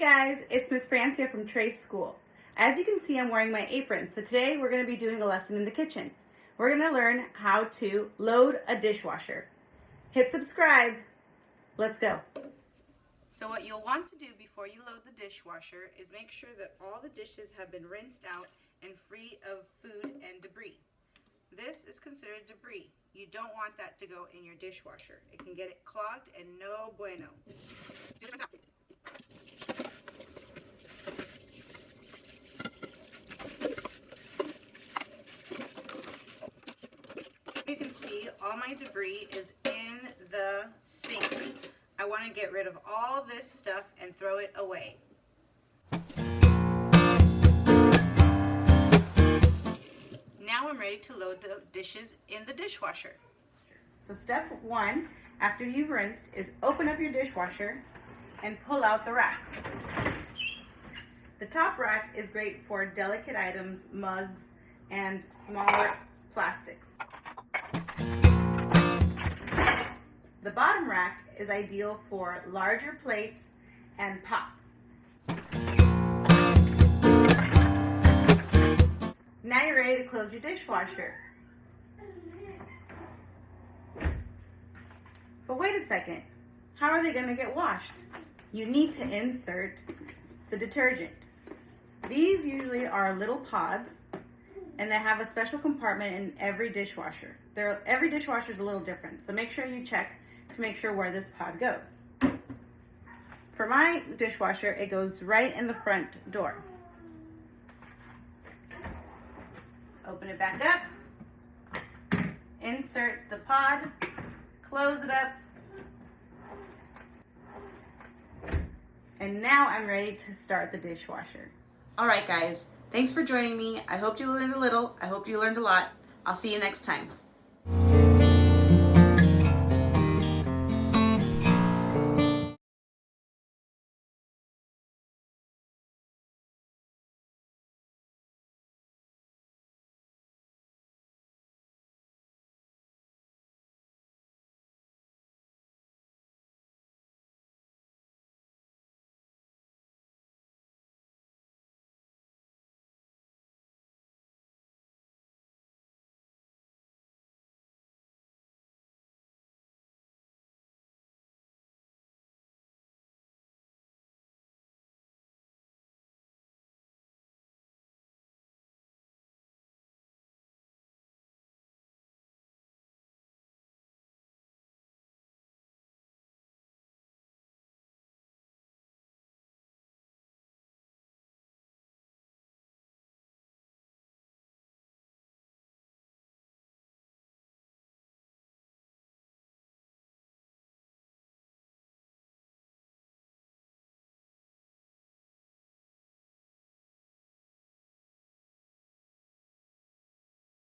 guys, it's Miss Francia from Trace School. As you can see, I'm wearing my apron, so today we're going to be doing a lesson in the kitchen. We're going to learn how to load a dishwasher. Hit subscribe. Let's go. So what you'll want to do before you load the dishwasher is make sure that all the dishes have been rinsed out and free of food and debris. This is considered debris. You don't want that to go in your dishwasher. It can get it clogged and no bueno. You can see all my debris is in the sink. I want to get rid of all this stuff and throw it away. Now I'm ready to load the dishes in the dishwasher. So step one, after you've rinsed, is open up your dishwasher and pull out the racks. The top rack is great for delicate items, mugs, and smaller plastics. The bottom rack is ideal for larger plates and pots. Now you're ready to close your dishwasher. But wait a second, how are they going to get washed? You need to insert the detergent. These usually are little pods, and they have a special compartment in every dishwasher. Every dishwasher is a little different, so make sure you check to make sure where this pod goes. For my dishwasher, it goes right in the front door. Open it back up, insert the pod, close it up, and now I'm ready to start the dishwasher. All right, guys, thanks for joining me. I hope you learned a little. I hope you learned a lot. I'll see you next time.